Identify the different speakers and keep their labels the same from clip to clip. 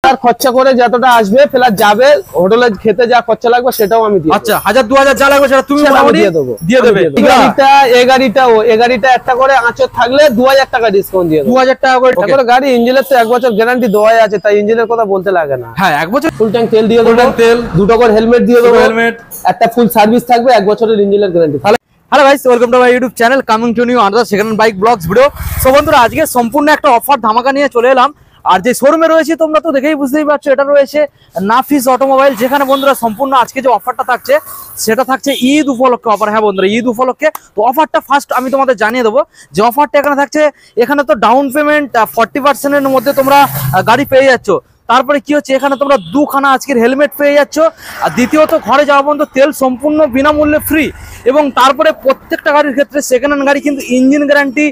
Speaker 1: তার খরচা করে যতটা আসবে প্লাস যাবে হোটেলে খেতে যা খরচা লাগবে সেটাও আমি দিই।
Speaker 2: আচ্ছা 1000-2000 যা লাগবে সেটা তুমি দিয়ে দেবে।
Speaker 1: এই গাড়িটা একটা করে আঁচড় থাকলে 2000 টাকা ডিসকাউন্ট দিয়ে দেব।
Speaker 2: 2000 টাকা করে
Speaker 1: গাড়ি ইঞ্জিনের তো 1 বছর গ্যারান্টি দেওয়াই আছে, তাই ইঞ্জিনের কথা বলতে লাগে না।
Speaker 2: হ্যাঁ 1 বছর
Speaker 1: ফুল ট্যাঙ্ক তেল দিয়ে দেবো, দুটো করে হেলমেট দিয়ে দেবো, একটা ফুল সার্ভিস থাকবে, 1 বছরের ইঞ্জিনের guarantee.
Speaker 2: Hello guys, welcome to my YouTube channel coming to new another second bike blogs video. So বন্ধুরা আজকে সম্পূর্ণ একটা অফার ধামাকা নিয়ে চলে এলাম। আর যে শোরুমে রয়েছে তোমরা তো দেখেই বুঝতেই পারছো, এটা রয়েছে নাফিস অটোমোবাইল, যেখানে বন্ধুরা সম্পূর্ণ আজকে যে অফারটা থাকছে সেটা থাকছে ঈদ উপলক্ষে অফার। হ্যাঁ বন্ধুরা, ঈদ উপলক্ষে তো অফারটা ফার্স্ট আমি তোমাদের জানিয়ে দেবো যে অফারটা এখানে থাকছে। এখানে তো ডাউন পেমেন্ট 40%-এর মধ্যে তোমরা গাড়ি পেয়ে যাচ্ছ। তারপরে কি হচ্ছে, এখানে তোমরা 2খানা আজকের হেলমেট পেয়ে যাচ্ছ। আর দ্বিতীয়ত ঘরে যাওয়া পর্যন্ত তেল সম্পূর্ণ বিনামূল্যে ফ্রি। এবং তারপরে প্রত্যেকটা গাড়ির ক্ষেত্রে সেকেন্ড হ্যান্ড গাড়ি কিন্তু ইঞ্জিন গ্যারান্টি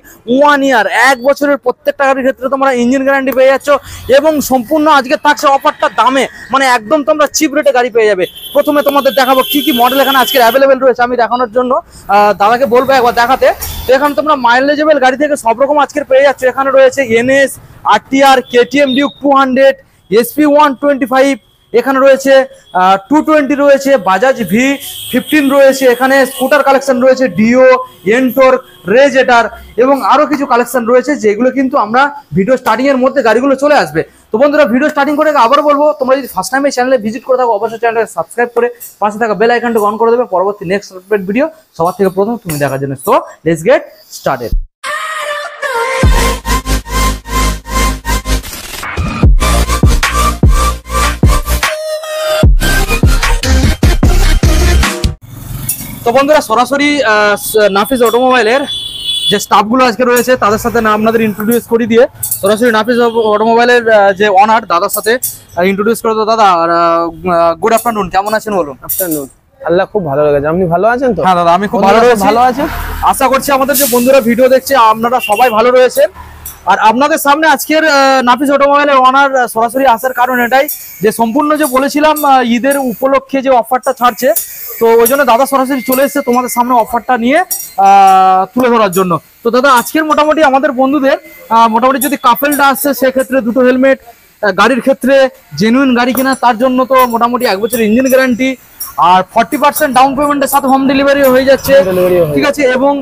Speaker 2: 1 ইয়ার, 1 বছরের প্রত্যেকটা গাড়ির ক্ষেত্রে তোমরা ইঞ্জিন গ্যারান্টি পেয়ে যাচ্ছ। এবং সম্পূর্ণ আজকে থাকছে অফারটা দামে, মানে একদম তোমরা চিপ রেটে গাড়ি পেয়ে যাবে। প্রথমে তোমাদের দেখাবো কি কি মডেল এখানে আজকের অ্যাভেলেবেল রয়েছে। আমি দেখানোর জন্য দাদাকে বলবো একবার দেখাতে। তো এখানে তোমরা মাইলেজেবল গাড়ি থেকে সব রকম আজকের পেয়ে যাচ্ছ। এখানে রয়েছে NS, RTR, KTM Duke 200, SP 125, এখানে রয়েছে 220 রয়েছে, বাজাজ V15 রয়েছে, এখানে স্কুটার কালেকশন রয়েছে, ডিও, এন্টোর, রেজেটার এবং আরো কিছু কালেকশন রয়েছে, যেগুলো কিন্তু আমরা ভিডিও স্টার্টিং এর মধ্যে গাড়িগুলো চলে আসবে। তো বন্ধুরা ভিডিও স্টার্টিং করে আবার বলবো, তোমরা যদি ফার্স্ট টাইম এই চ্যানেলে ভিজিট করে থাকো অবশ্যই চ্যানেলটাকে সাবস্ক্রাইব করে পাশে থাকা বেল আইকনটা অন করে দেবে পরবর্তী নেক্সট আপডেট ভিডিও সবার থেকে প্রথম তুমি দেখার জন্য। So let's get started. তো বন্ধুরা সরাসরি নাফিস অটোমোবাইলের যে স্টাফগুলো আজকে রয়েছে তাদের সাথে আপনাদের ইন্ট্রোডিউস করে দিয়ে সরাসরি নাফিস অটোমোবাইলের যে ওনার দাদার সাথে ইন্ট্রোডিউস করে দাও। দাদা গুড আফটারনুন, কেমন আছেন বলুন?
Speaker 1: আফটারনুন, আল্লাহ খুব ভালো লেগেছে। আপনি ভালো আছেন তো?
Speaker 2: হ্যাঁ দাদা আমি খুব ভালো আছি। আশা করছি আমাদের যে বন্ধুরা ভিডিও দেখছে আপনারা সবাই ভালো রয়েছেন। আর আপনাদের সামনে আজকের নাফিস অটোমোবাইলের ওনার সরাসরি আসার কারণ এটাই যে সম্পূর্ণ যে বলেছিলাম ঈদের উপলক্ষে যে অফারটা ছাড়ছে, তো ওই জন্য দাদা সরাসরি চলে এসেছে তোমাদের সামনে অফারটা নিয়ে তুলে ধরার জন্য। তো দাদা আজকের মোটামুটি আমাদের বন্ধুদের মোটামুটি যদি কাপেলটা আসছে সেক্ষেত্রে 2টো হেলমেট, গাড়ির ক্ষেত্রে জেনুইন গাড়ি কেনা তার জন্য তো মোটামুটি 1 বছরের ইঞ্জিন গ্যারান্টি, আর 40% ডাউন পেমেন্টের সাথে হোম ডেলিভারি হয়ে যাচ্ছে, ঠিক আছে। এবং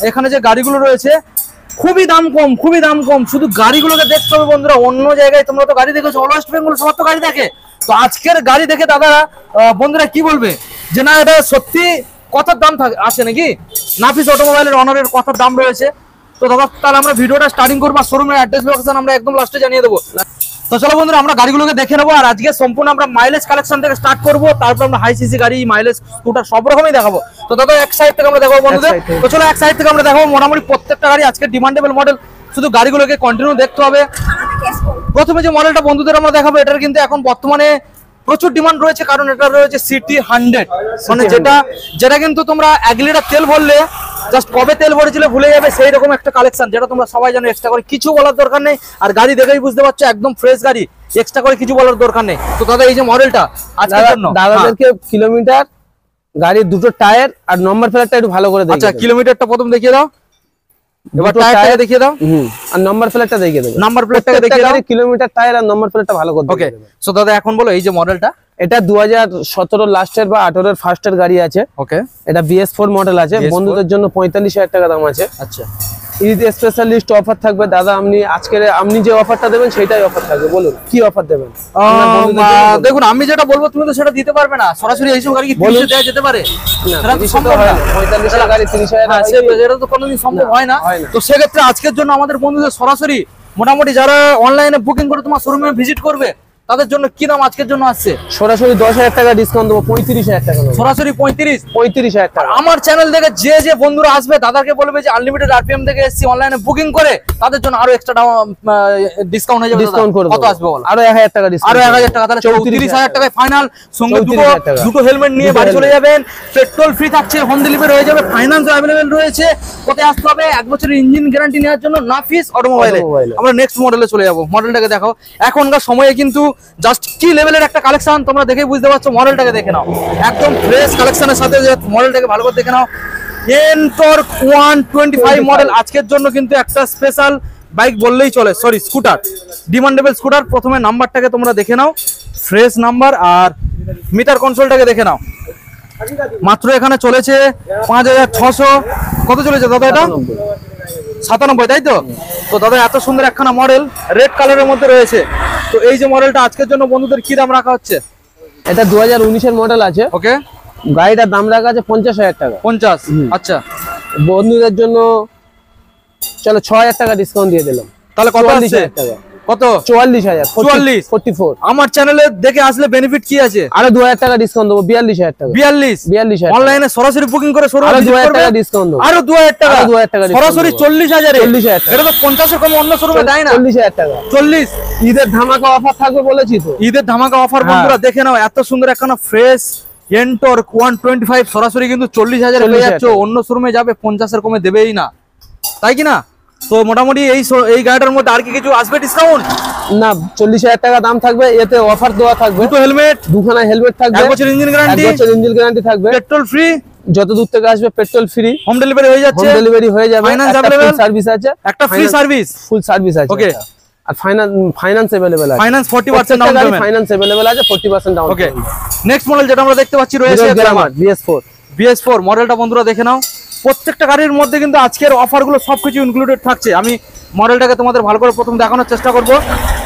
Speaker 2: এখানে যে গাড়িগুলো রয়েছে খুবই দাম কম। শুধু গাড়িগুলোকে দেখতে হবে বন্ধুরা, অন্য জায়গায় তোমরা তো গাড়ি দেখেছো, ওয়েস্ট বেঙ্গল সবার তো গাড়ি দেখে। তো আজকের গাড়ি দেখে দাদা বন্ধুরা কি বলবে যে না এটা সত্যি কথার দাম আছে নাকি, নাফিস অটোমোবাইলের অনারের কথার দাম রয়েছে। তো দাদা তাহলে আমরা ভিডিওটা স্টার্টিং করবো, শোরুমের অ্যাড্রেস লোকেশন আমরা একদম লাস্টে জানিয়ে দেবো। তো চলো বন্ধুরা আমরা গাড়িগুলোকে দেখে নেবো। আর আজকে সম্পূর্ণ আমরা মাইলেজ কালেকশন থেকে স্টার্ট করবো, তারপর আমরা হাই সিসি গাড়ি, মাইলেজ, স্কুটার সব রকমই দেখাবো। তো দাদা এক সাইড থেকে আমরা দেখাবো বন্ধুদের। তো চলো এক সাইড থেকে আমরা দেখাবো মোটামুটি প্রত্যেকটা গাড়ি আজকে ডিমান্ডেবল মডেল, শুধু গাড়িগুলোকে কন্টিনিউ দেখতে হবে। প্রথমে যে মডেলটা বন্ধুদের আমরা দেখাবো, এটার কিন্তু এখন বর্তমানে প্রচুর ডিমান্ড রয়েছে, কারণ এটা রয়েছে সিটি 100, মানে যেটা কিন্তু তোমরা 1 লিটার তেল ভরলে জাস্ট কবে তেল ভরেছিলে ভুলে যাবে, সেই রকম একটা কালেকশন, যেটা তোমরা সবাই জানো। এক্সট্রা করে কিছু বলার দরকার নেই, আর গাড়ি দেখেই বুঝতে পারছো একদম ফ্রেশ গাড়ি, এক্সট্রা করে কিছু বলার দরকার নেই। তো দাদা এই যে মডেলটা আজকের জন্য
Speaker 1: দাদাদেরকে কিলোমিটার, গাড়ির 2টো টায়ার আর নম্বর প্লেটটা একটু ভালো করে দেখো।
Speaker 2: আচ্ছা কিলোমিটারটা প্রথম দেখিয়ে দাও, এবার টায়ারটা দেখিয়ে দাও,
Speaker 1: আর নম্বর প্লেটটা দেখিয়ে দেবো।
Speaker 2: নাম্বার প্লেটটাকে দেখিয়ে দাও,
Speaker 1: কিলোমিটার, টায়ার আর নম্বর প্লেটটা ভালো করে।
Speaker 2: ওকে সো দাদা এখন বলো এই যে মডেলটা,
Speaker 1: এটা 2017 লাস্টের বা 18 ফার্স্টের গাড়ি আছে।
Speaker 2: ওকে
Speaker 1: এটা BS4 মডেল আছে, বন্ধুদের জন্য 45,000 টাকা দাম আছে।
Speaker 2: আচ্ছা
Speaker 1: ঈদ স্পেশালিস্ট অফার থাকবে দাদা। আপনি যে অফারটা দেবেন সেটাই অফার থাকবে, বলুন কি অফার দেবেন?
Speaker 2: দেখুন আমি যেটা বলবো তুমি তো সেটা দিতে পারবে না, সরাসরি এইসব গাড়ি কি 30 দেওয়া যেতে পারে?
Speaker 1: সেটা তো সম্ভব না, 45,000 গাড়ি 30,000
Speaker 2: এটা তো কোনোদিন সম্ভব হয় না। তো সেক্ষেত্রে আজকের জন্য আমাদের বন্ধুদের সরাসরি মোটামুটি যারা অনলাইনে বুকিং করে তোমার শোরুমে ভিজিট করবে তাদের জন্য কি দাম আজকের জন্য আসছে?
Speaker 1: সরাসরি 10,000 টাকা ডিসকাউন্ট দেবো, 35,000 টাকা।
Speaker 2: সরাসরি 35,000
Speaker 1: টাকা।
Speaker 2: আমার চ্যানেল থেকে যে বন্ধুরা আসবে দাদাকে বলবে যে আনলিমিটেড আরপিএম থেকে এসেছি, অনলাইনে বুকিং করে, তাদের জন্য আরো এক্সট্রা ডিসকাউন্ট হয়ে যাবে। কত আসবে বল?
Speaker 1: আরো 1,000 টাকা ডিসকাউন্ট,
Speaker 2: আরো 1,000 টাকা, তাহলে 34,000 টাকায় ফাইনাল। সঙ্গে দুটো হেলমেট নিয়ে বাড়ি চলে যাবেন, পেট্রোল ফ্রি থাকছে, হোম ডেলিভারি হয়ে যাবে, ফাইন্যান্স अवेलेबल রয়েছে। কোথায় আসতে হবে? 1 বছরের ইঞ্জিন গ্যারান্টি নেওয়ার জন্য নাফিস অটোমোবাইলে। আমরা নেক্সট মডেলে চলে যাব। মডেলটাকে দেখো, এখনকার সময়ে কিন্তু জাস্ট কি লেভেলের একটা কালেকশন তোমরা দেখেই বুঝতে পারছো। মডেলটাকে দেখে নাও, একদম ফ্রেশ কালেকশনের সাথে মডেলটাকে ভালো করে দেখে নাও। এন্টোর 125 মডেল আজকের জন্য কিন্তু একটা স্পেশাল বাইক বললেই চলে, সরি স্কুটার, ডিমান্ডেবল স্কুটার। প্রথমে নাম্বারটাকে তোমরা দেখে নাও, ফ্রেশ নাম্বার, আর মিটার কনসোলটাকে দেখে নাও। মাত্র এখানে চলেছে 5600, কত চলেছে দাদা এটা? 97, তাই তো? তো দাদা এত সুন্দর একখানা মডেল রেড কালারের মধ্যে রয়েছে। তো এই যে মডেলটা আজকের জন্য বন্ধুদের কি দাম রাখা হচ্ছে?
Speaker 1: এটা 2019-এর মডেল আছে।
Speaker 2: ওকে,
Speaker 1: গাড়িটার দাম রাখা আছে 50,000 টাকা।
Speaker 2: 50, আচ্ছা।
Speaker 1: বন্ধুদের জন্য চলো 6,000 টাকা ডিসকাউন্ট দিয়ে দিলাম।
Speaker 2: তাহলে কত আছে?
Speaker 1: 44,000 টাকা।
Speaker 2: কত?
Speaker 1: 44,000।
Speaker 2: 44,
Speaker 1: 44।
Speaker 2: আমার চ্যানেলে দেখে আসলে বেনিফিট কি আছে?
Speaker 1: আরো 2,000 টাকা ডিসকাউন্ট দেবো, 42,000 টাকা।
Speaker 2: 42 অনলাইনে সরাসরি বুকিং করে শোরুমে
Speaker 1: আরো
Speaker 2: ভিজিট
Speaker 1: 2,000
Speaker 2: করবে,
Speaker 1: টাকা ডিসকাউন্ট দেবো।
Speaker 2: আরো 2,000 টাকা,
Speaker 1: আরো 2,000 টাকা
Speaker 2: সরাসরি 40,000 এ।
Speaker 1: 40,000 টাকা।
Speaker 2: এটা তো 50 এর কম অন্য শোরুমে দেয় না।
Speaker 1: 40,000 টাকা।
Speaker 2: 40
Speaker 1: ঈদের ধামাকা অফার থাকবে বলেছি তো।
Speaker 2: ঈদের ধামাকা অফার বন্ধুরা দেখে নাও। এত সুন্দর একখানা ফ্রেশ এন্টর 125 সরাসরি কিন্তু 40,000 পেয়ে যাচ্ছ। অন্য শোরুমে যাবে 50 এর কমে দেবেই না, তাই কি না? তো মোটামুটি এই গাড়িটার মধ্যে আর কি কিছু আসবে ডিসকাউন্ট?
Speaker 1: না, 40,000 টাকা দাম থাকবে, এতে অফার দেওয়া থাকবে।
Speaker 2: দুটো হেলমেট,
Speaker 1: দুখানা হেলমেট থাকবে,
Speaker 2: 1 বছর ইঞ্জিন গ্যারান্টি,
Speaker 1: 1 বছর ইঞ্জিন গ্যারান্টি থাকবে,
Speaker 2: পেট্রোল ফ্রি,
Speaker 1: যত দূর থেকে আসবে পেট্রোল ফ্রি,
Speaker 2: হোম ডেলিভারি হয়ে যাচ্ছে,
Speaker 1: হোম ডেলিভারি হয়ে যাবে,
Speaker 2: ফাইন্যান্স
Speaker 1: একটা
Speaker 2: अवेलेबल,
Speaker 1: ফুল সার্ভিস আছে,
Speaker 2: একটা ফ্রি সার্ভিস,
Speaker 1: ফুল সার্ভিস আছে।
Speaker 2: ওকে,
Speaker 1: আর ফাইন্যান্স अवेलेबल আছে,
Speaker 2: finance 40% down payment,
Speaker 1: finance available আছে 40% ডাউন।
Speaker 2: ওকে, নেক্সট মডেল যেটা আমরা দেখতে পাচ্ছি রয়েছে
Speaker 1: গ্ল্যামার
Speaker 2: BS4 মডেলটা বন্ধুরা দেখে নাও। প্রত্যেকটা গাড়ির মধ্যে কিন্তু আজকের অফারগুলো সবকিছু ইনক্লুডেড থাকছে। আমি মডেলটাকে তোমাদের ভালো করে প্রথম দেখানোর চেষ্টা করব।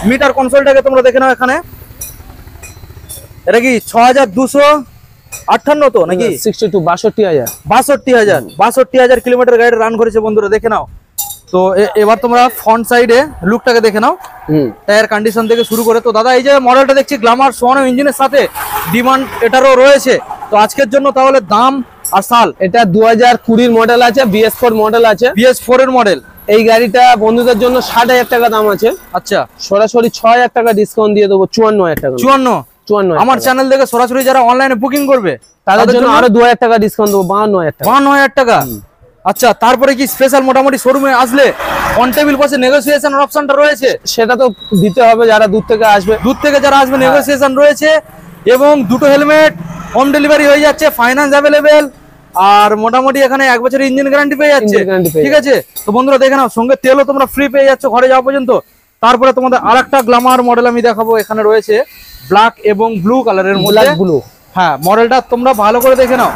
Speaker 2: মিটার কনসোলটাকে তোমরা দেখে নাও। এখানে এটা কি 6258 তো নাকি
Speaker 1: 62
Speaker 2: 62,000 কিলোমিটার গাড়ি রান করেছে বন্ধুরা দেখে নাও। তো এবার তোমরা ফ্রন্ট সাইডে লুকটাকে দেখে নাও, টায়ার কন্ডিশন থেকে শুরু করে। তো দাদা এই যে মডেলটা দেখছি গ্ল্যামার সোয়ানো ইঞ্জিনের সাথে ডিমান্ড এটারও রয়েছে। তো আজকের জন্য তাহলে দাম আর সাল?
Speaker 1: এটা 2020 মডেল আছে, BS4 মডেল আছে,
Speaker 2: BS4 এর মডেল।
Speaker 1: এই গাড়িটা বন্ধুদের জন্য 60,000 টাকা দাম আছে।
Speaker 2: আচ্ছা,
Speaker 1: সরাসরি 6,000 টাকা ডিসকাউন্ট দিয়ে দেবো, 54,000 টাকা।
Speaker 2: 54 আমার চ্যানেল থেকে সরাসরি যারা অনলাইনে বুকিং করবে
Speaker 1: তাদের জন্য আরো 2,000 টাকা ডিসকাউন্ট দেবো, 52,000 টাকা।
Speaker 2: 52,000 টাকা। আচ্ছা, তারপরে কি স্পেশাল মোটামুটি শোরুমে আসলে অন টেবিল বসে নেগোসিয়েশনের অপশনটা রয়েছে?
Speaker 1: সেটা তো দিতে হবে, যারা দূর থেকে আসবে,
Speaker 2: যারা আসবে নেগোসিয়েশন রয়েছে, এবং দুটো হেলমেট, হোম ডেলিভারি হয়ে যাচ্ছে, ফাইন্যান্স अवेलेबल, আর মোটামুটি এখানে 1 বছরের ইঞ্জিন গ্যারান্টি পেয়ে যাচ্ছে। ঠিক আছে, তো বন্ধুরা দেখে নাও, সঙ্গে তেলও তোমরা ফ্রি পেয়ে যাচ্ছ ঘরে যাওয়া পর্যন্ত। তারপরে তোমাদের আরেকটা গ্ল্যামার মডেল আমি দেখাবো। এখানে রয়েছে ব্ল্যাক এবং ব্লু কালারের মধ্যে,
Speaker 1: ব্লু।
Speaker 2: হ্যাঁ, মডেলটা তোমরা ভালো করে দেখে নাও।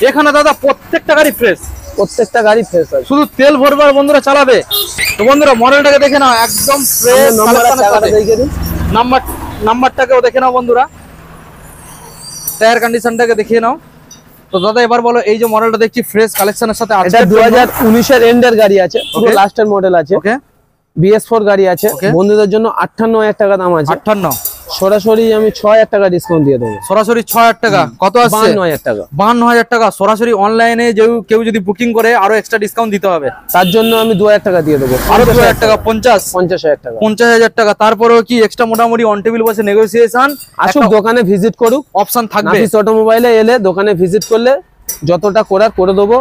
Speaker 2: এখানে দাদা প্রত্যেকটা গাড়ি ফ্রেশ,
Speaker 1: প্রত্যেকটা গাড়ি ফ্রেশ আছে,
Speaker 2: শুধু তেল ভরবে আর বন্ধুরা চালাবে। তো বন্ধুরা মডেলটাকে দেখে নাও, একদম ফ্রেশ। নাম্বারটাকেও দেখে নাও বন্ধুরা, টায়ার কন্ডিশনটাকে দেখিয়ে নাও। তো দাদা এবার বলো, এই যে মডেলটা দেখছি ফ্রেশ কালেকশনের সাথে,
Speaker 1: এটা 2019 এর এন্ডের গাড়ি আছে, পুরো লাস্টের মডেল আছে।
Speaker 2: ওকে,
Speaker 1: BS4 গাড়ি আছে, বন্ধুদের জন্য 58,000 টাকা দাম আছে।
Speaker 2: 58,
Speaker 1: সরাসরি আমি 6,000 টাকা ডিসকাউন্ট দিয়ে দেবো।
Speaker 2: সরাসরি 6,000 টাকা। কত আসছে?
Speaker 1: 52,000 টাকা।
Speaker 2: 52,000 টাকা সরাসরি অনলাইনে কেউ যদি বুকিং করে আরো এক্সট্রা ডিসকাউন্ট দিতে হবে,
Speaker 1: তার জন্য আমি 2,000 টাকা দিয়ে দেবো,
Speaker 2: আরো 2,000 টাকা,
Speaker 1: 50,000 টাকা।
Speaker 2: 50,000 টাকা। তারপরেও কি এক্সট্রা মোটামুটি অন টেবিল বসে নেগোসিয়েশন,
Speaker 1: আসুক দোকানে ভিজিট করুক,
Speaker 2: অপশন থাকবে।
Speaker 1: নাফিস অটোমোবাইলে এলে দোকানে ভিজিট করলে যতটা করার করে দেবো।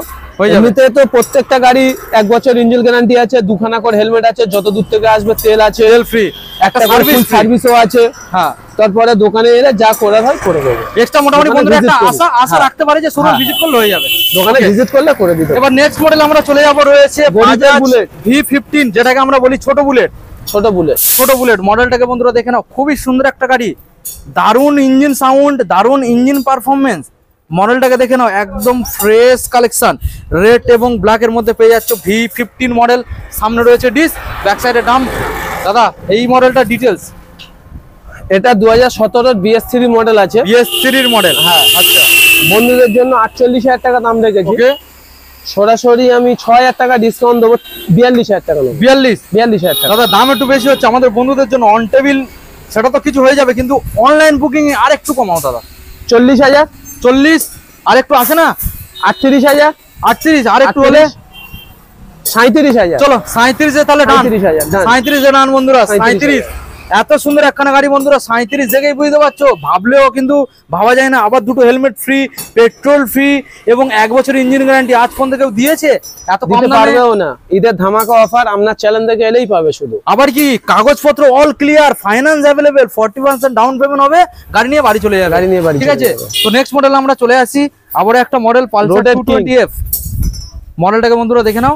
Speaker 1: এমনিতে তো প্রত্যেকটা গাড়ি 1 বছর ইঞ্জিন গ্যারান্টি আছে, দুখানা করে হেলমেট আছে, যত দূর থেকে আসবে তেল আছে,
Speaker 2: তেল ফ্রি,
Speaker 1: একটা সার্ভিসও আছে।
Speaker 2: হ্যাঁ,
Speaker 1: তারপরে দোকানে এলে যা করার হয় করে দেবো।
Speaker 2: এক্সট্রা মোটামুটি বন্ধুরা একটা আশা রাখতে পারে যে শোরুম ভিজিট করলে হয়ে যাবে,
Speaker 1: দোকানে ভিজিট করলে করে দিতে।
Speaker 2: এবার নেক্সট মডেল আমরা চলে যাব, রয়েছে বাজাজ বুলেট V15, যেটাকে আমরা বলি ছোট বুলেট। ছোট বুলেট মডেলটাকে বন্ধুরা দেখে নাও, খুবই সুন্দর একটা গাড়ি, দারুণ ইঞ্জিন সাউন্ড, দারুণ ইঞ্জিন পারফরমেন্স। মডেলটাকে দেখে নাও, একদম ফ্রেশ কালেকশন, রেড এবং ব্ল্যাক এর মধ্যে পেয়ে যাচ্ছ। V15 মডেল, সামনে রয়েছে ডিস্ক, ব্যাক সাইডে ডাম্প। দাদা এই মডেলটা ডিটেলস?
Speaker 1: এটা 2017 BS3 মডেল আছে,
Speaker 2: BS3 মডেল। হ্যাঁ, আচ্ছা,
Speaker 1: বন্ধুদের জন্য 48,000 টাকা দাম রেখেছি।
Speaker 2: ওকে,
Speaker 1: সরাসরি আমি 6,000 টাকা ডিসকাউন্ট দেবো, 42,000 টাকা। 42,000 টাকা।
Speaker 2: দাদা দাম একটু বেশি হচ্ছে আমাদের বন্ধুদের জন্য। অন টেবিল সেটা তো কিছু হয়ে যাবে, কিন্তু অনলাইন বুকিং এ আর একটু কমাও দাদা।
Speaker 1: 40,000,
Speaker 2: 40 আর একটু আসে না?
Speaker 1: 38,000,
Speaker 2: 38 আর একটু হলে
Speaker 1: 37,000।
Speaker 2: চলো 37 এ তাহলে ডান,
Speaker 1: 37
Speaker 2: এ ডান বন্ধুরা। 37 এত সুন্দর একখানা গাড়ি বন্ধুরা, 37 দেখেই বুঝতে পারছো, ভাবলেও কিন্তু ভাবা যায় না। আবার দুটো হেলমেট ফ্রি, পেট্রোল ফ্রি এবং 1 বছর ইঞ্জিন গ্যারান্টি। আজ পর্যন্ত কেউ দিয়েছে এত কম দামে?
Speaker 1: পারবেও না। ঈদের ধামাকা অফার আপনার চ্যানেল থেকে এলেই পাবে শুধু।
Speaker 2: আবার কি কাগজপত্র all clear, finance available, 40% down payment হবে, গাড়ি নিয়ে বাড়ি চলে যাবে। ঠিক আছে, তো নেক্সট মডেল আমরা চলে আসি। আবার একটা মডেল পালসার 220F, মডেলটাকে বন্ধুরা দেখে নাও,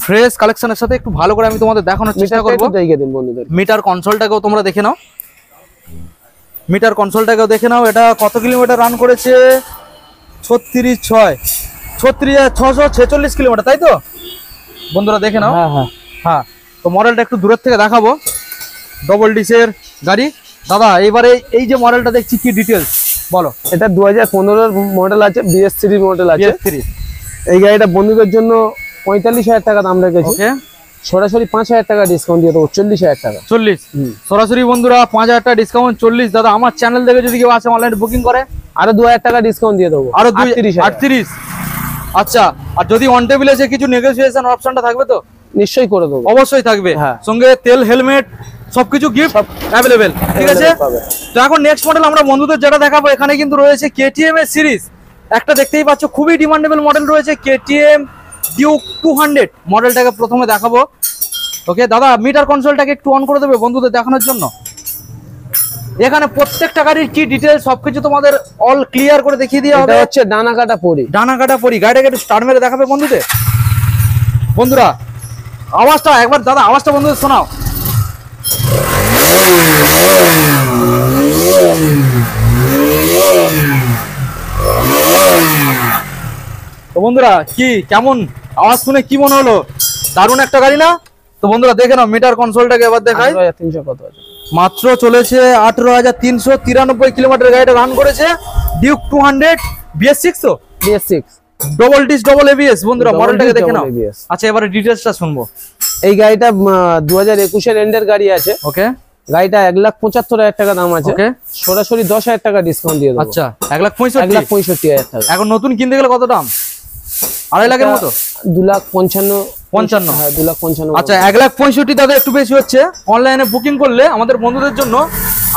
Speaker 2: ফ্রেশ কালেকশনের সাথে একটু ভালো করে আমি তোমাদের দেখানোর চেষ্টা করব।
Speaker 1: দেখিয়ে দিন বন্ধুদের।
Speaker 2: মিটার কনসোলটাকেও তোমরা দেখে নাও, মিটার কনসোলটাকেও দেখে নাও। এটা কত কিলোমিটার রান করেছে? 36,646 কিলোমিটার, তাই তো বন্ধুরা? দেখে নাও।
Speaker 1: হ্যাঁ হ্যাঁ
Speaker 2: হ্যাঁ, তো মডেলটা একটু দূরের থেকে দেখাবো। ডবল ডিসের গাড়ি। দাদা এইবারে এই যে মডেলটা দেখছি, কি ডিটেলস বলো?
Speaker 1: এটা 2015 মডেল আছে, BS3 মডেল আছে।
Speaker 2: BS3
Speaker 1: এই গাড়িটা বন্ধুদের জন্য 45,000 টাকা দাম রেখেছি।
Speaker 2: ওকে,
Speaker 1: সরাসরি 5,000 টাকা ডিসকাউন্ট দিয়ে দেবো, 40,000 টাকা।
Speaker 2: 40 সরাসরি বন্ধুরা 5,000 টাকা ডিসকাউন্ট 40। দাদা আমার চ্যানেল থেকে যদি কেউ আসে অনলাইনে বুকিং করে
Speaker 1: আরো 2,000 টাকা ডিসকাউন্ট দিয়ে দেবো,
Speaker 2: আরো
Speaker 1: 38,000।
Speaker 2: আচ্ছা, আর যদি অন টেবিল এসে কিছু নেগোসিয়েশন অপশনটা থাকবে তো?
Speaker 1: নিশ্চয়ই করে দেবো,
Speaker 2: অবশ্যই থাকবে।
Speaker 1: হ্যাঁ।
Speaker 2: সঙ্গে তেল, হেলমেট সবকিছু গিফট অ্যাভেলেবেল, ঠিক আছে? তো এখন নেক্সট মডেল আমরা বন্ধুদের যেটা দেখাবো, এখানে কিন্তু রয়েছে KTM এর সিরিজ। একটা দেখতেই পাচ্ছ খুবই ডিমান্ডেবল মডেল রয়েছে, KTM ডিউক 200 মডেলটাকে প্রথমে দেখাবো। ওকে দাদা, মিটার কনসোলটাকে একটু অন করে দেবে বন্ধুদের দেখানোর জন্য। এখানে প্রত্যেকটা গাড়ির কি ডিটেইলস সবকিছু তোমাদের অল ক্লিয়ার করে দেখিয়ে দেওয়া হবে।
Speaker 1: এটা হচ্ছে ডানা কাটা পরি।
Speaker 2: ডানা কাটা পরি। গাড়িটাকে একটু স্টার্ট মেরে দেখাবে বন্ধুদের। বন্ধুরা আওয়াজটা একবার, দাদা আওয়াজটা বন্ধুদের শোনাও। তো বন্ধুরা কি কেমন আওয়াজ শুনে কি মনে হলো? দারুণ একটা গাড়ি না? তো বন্ধুরা দেখে নাও মিটার কনসোলটাকে এবার দেখাই।
Speaker 1: 18,300 কত আছে?
Speaker 2: মাত্র চলেছে 18,393 কিলোমিটার গাড়িটা রান করেছে। ডিউক 200 BS6 তো?
Speaker 1: BS6
Speaker 2: double disc double ABS। বন্ধুরা মডেলটাকে দেখে নাও।
Speaker 1: ABS।
Speaker 2: আচ্ছা, এবারে ডিটেইলসটা শুনবো।
Speaker 1: এই গাড়িটা 2021 এর এন্ডের গাড়ি আছে।
Speaker 2: ওকে,
Speaker 1: গাড়িটা 1,75,000 টাকা দাম আছে।
Speaker 2: ওকে,
Speaker 1: সরাসরি 10,000 টাকা ডিসকাউন্ট দিয়ে দেবো।
Speaker 2: আচ্ছা 1,65,000।
Speaker 1: 1,65,000 টাকা।
Speaker 2: এখন নতুন কিনতে গেলে কত দাম? 2.5 লাখের মতো?
Speaker 1: 2,55,000। হ্যাঁ 2,55,000।
Speaker 2: আচ্ছা 1,65,000 দাদা একটু বেশি হচ্ছে। অনলাইনে বুকিং করলে আমাদের বন্ধুদের জন্য,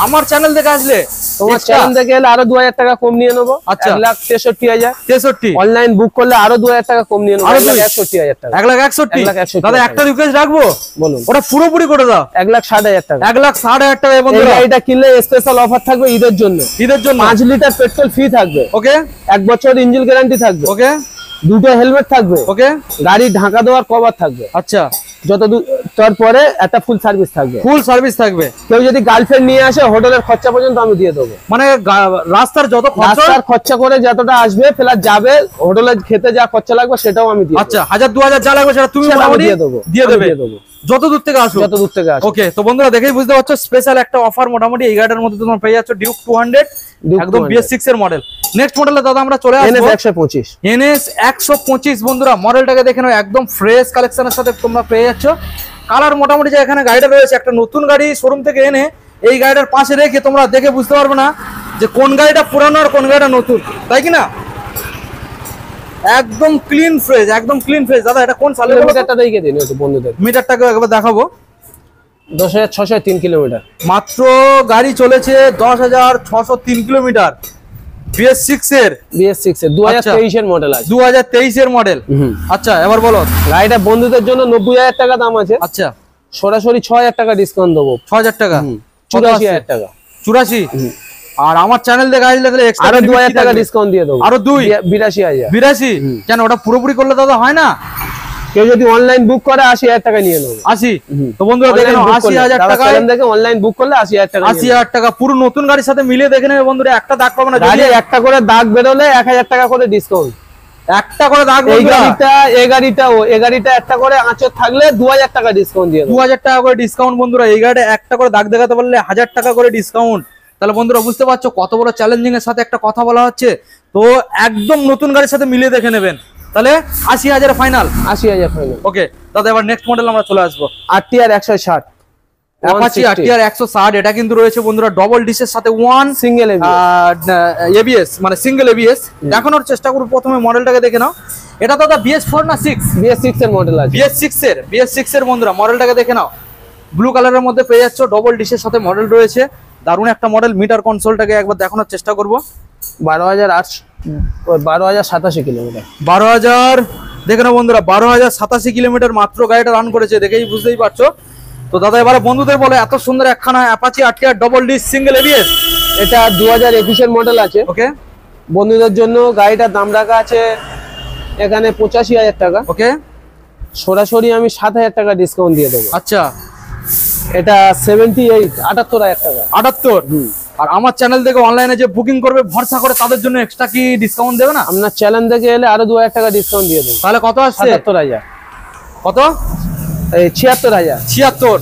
Speaker 2: আমার চ্যানেল থেকে আসলে,
Speaker 1: তোমার চ্যানেল থেকে এলে আরো 2,000 টাকা কম নিয়ে নেবো।
Speaker 2: আচ্ছা
Speaker 1: 1,63,000।
Speaker 2: 63।
Speaker 1: অনলাইন বুক করলে আরো 2,000 টাকা কম নিয়ে নেবো, 1,61,000 টাকা।
Speaker 2: 1,61,000। দাদা একটা রিকোয়েস্ট রাখবো,
Speaker 1: বলুন।
Speaker 2: ওটা পুরোপুরি করে দাও।
Speaker 1: 1,60,000 টাকা।
Speaker 2: 1,60,000 টাকা
Speaker 1: এই
Speaker 2: বন্ধুরা।
Speaker 1: গাড়িটা কিনলে স্পেশাল অফার থাকবে ঈদের জন্য।
Speaker 2: ঈদের জন্য
Speaker 1: 5 লিটার পেট্রোল ফ্রি থাকবে।
Speaker 2: ওকে,
Speaker 1: 1 বছর ইঞ্জিন গ্যারান্টি থাকবে।
Speaker 2: ওকে,
Speaker 1: 2টো হেলমেট থাকবে।
Speaker 2: ওকে,
Speaker 1: গাড়ি ঢাকা দেওয়ার কভার থাকবে।
Speaker 2: আচ্ছা
Speaker 1: তারপরে একটা ফুল সার্ভিস থাকবে।
Speaker 2: ফুল সার্ভিস থাকবে।
Speaker 1: কেউ যদি গার্লফ্রেন্ড নিয়ে আসে, হোটেলের খরচা পর্যন্ত আমি দিয়ে দেবো।
Speaker 2: মানে রাস্তার যত খরচা,
Speaker 1: রাস্তার খরচা করে যতটা আসবে প্লাস যাবে, হোটেলে খেতে যা খরচা লাগবে সেটাও আমি দিয়ে দেবো।
Speaker 2: আচ্ছা 1,000-2,000 যা লাগবে সেটা তুমি মোটামুটি দিয়ে দেবে যত দূর থেকে আসো।
Speaker 1: যত দূর থেকে আসো।
Speaker 2: ওকে, তো বন্ধুরা দেখেই বুঝতে পারছো স্পেশাল একটা অফার মোটামুটি এই গাড়িটার মধ্যে তোমরা পেয়ে যাচ্ছ। ডিউক 200 একদম BS6 এর মডেল। নেক্সট মডেলে দাদা আমরা চলে আসবো
Speaker 1: NS 125।
Speaker 2: NS 125। বন্ধুরা মডেলটাকে দেখে নাও, একদম ফ্রেশ কালেকশনের সাথে তোমরা পেয়ে যাচ্ছ। কালার মোটামুটি যে এখানে গাড়িটা রয়েছে, একটা নতুন গাড়ি শোরুম থেকে এনে এই গাড়িটার পাশে রেখে তোমরা দেখে বুঝতে পারবে না যে কোন গাড়িটা পুরানো আর কোন গাড়িটা নতুন, তাই কি না? একদম ক্লিন ফ্রেশ, একদম ক্লিন ফ্রেশ। দাদা এটা কোন সালের?
Speaker 1: মিটারটা দেখিয়ে দিন একটু বন্ধুদের।
Speaker 2: মিটারটাকে একবার দেখাবো।
Speaker 1: 10,603 কিলোমিটার
Speaker 2: মাত্র গাড়ি চলেছে 10,603 কিলোমিটার। BS6 এর
Speaker 1: 2023 এর মডেল আছে।
Speaker 2: 2023 এর মডেল। আচ্ছা এবার বলো।
Speaker 1: গাড়িটা বন্ধুদের জন্য 90,000 টাকা দাম আছে।
Speaker 2: আচ্ছা
Speaker 1: সরাসরি 6,000 টাকা ডিসকাউন্ট দেবো।
Speaker 2: 6,000 টাকা।
Speaker 1: 84,000 টাকা।
Speaker 2: 84। আর আমার চ্যানেল দেখে আসলে তাহলে এক্সট্রা
Speaker 1: আরো 2,000 টাকা ডিসকাউন্ট দিয়ে দেবো।
Speaker 2: আরো
Speaker 1: 82,000।
Speaker 2: 82 কেন? ওটা পুরোপুরি করলে দাদা হয় না?
Speaker 1: কেউ যদি অনলাইন বুক করে 80,000 টাকা নিয়ে নেবো।
Speaker 2: 80। তো বন্ধুরা দেখে নাও 80,000 টাকা
Speaker 1: দেখে অনলাইন বুক করলে 80,000 টাকা।
Speaker 2: 80,000 টাকা পুরো নতুন গাড়ির সাথে মিলিয়ে দেখে নেবে বন্ধুরা। একটা দাগ পাবে না,
Speaker 1: গাড়ি একটা করে দাগ বেরোলে 1,000 টাকা করে ডিসকাউন্ট।
Speaker 2: একটা করে দাগ।
Speaker 1: এই গাড়িটা একটা করে আঁচড় থাকলে 2,000 টাকা ডিসকাউন্ট দিয়ে দেবো।
Speaker 2: 2,000 টাকা করে ডিসকাউন্ট বন্ধুরা। এই গাড়িটা একটা করে দাগ দেখাতে পারলে 1,000 টাকা করে ডিসকাউন্ট। তাহলে বন্ধুরা বুঝতে পারছো কত বড় চ্যালেঞ্জিং এর সাথে একটা কথা বলা হচ্ছে। তো একদম নতুন গাড়ির সাথে মিলিয়ে দেখে নেবেন। তাহলে 80,000 ফাইনাল।
Speaker 1: 80,000 ফাইনাল।
Speaker 2: ওকে দাদা, এবার নেক্সট মডেল আমরা চলে আসবো।
Speaker 1: RTR 160।
Speaker 2: Apache RTR 160। এটা কিন্তু রয়েছে বন্ধুরা ডবল ডিসের সাথে ওয়ান
Speaker 1: সিঙ্গেল
Speaker 2: ABS, মানে সিঙ্গেল ABS। দেখানোর চেষ্টা করব। প্রথমে মডেলটাকে দেখে নাও। এটা দাদা BS4 না 6?
Speaker 1: BS6 এর মডেল আছে।
Speaker 2: BS6 এর বন্ধুরা মডেলটাকে দেখে নাও। ব্লু কালারের মধ্যে পেয়ে যাচ্ছ, ডবল ডিসের সাথে মডেল রয়েছে। দারুণ একটা মডেল। মিটার কনসোলটাকে একবার দেখানোর চেষ্টা করব।
Speaker 1: 12,087 কিলোমিটার।
Speaker 2: 12,000 দেখে নাও বন্ধুরা, 12,087 কিলোমিটার মাত্র গাড়িটা রান করেছে। দেখেই বুঝতেই পারছো। তো দাদা এবারে বন্ধুদের বলে এত সুন্দর একখানা Apache RTR double disc single ABS।
Speaker 1: এটা 2021 এর মডেল আছে।
Speaker 2: ওকে,
Speaker 1: বন্ধুদের জন্য গাড়িটার দাম রাখা আছে এখানে 85,000 টাকা।
Speaker 2: ওকে,
Speaker 1: সরাসরি আমি 7,000 টাকা ডিসকাউন্ট দিয়ে দেবো।
Speaker 2: আচ্ছা,
Speaker 1: এটা 78 78,000 টাকা।
Speaker 2: 78। আর আমার চ্যানেল থেকে অনলাইনে যে বুকিং করবে ভরসা করে তাদের জন্য এক্সট্রা কি ডিসকাউন্ট দেবে না?
Speaker 1: আপনার চ্যানেল থেকে এলে আরো 2,000 টাকা ডিসকাউন্ট দিয়ে দেবো।
Speaker 2: তাহলে কত আসছে?
Speaker 1: 77,000।
Speaker 2: কত?
Speaker 1: এই 76,000।
Speaker 2: 76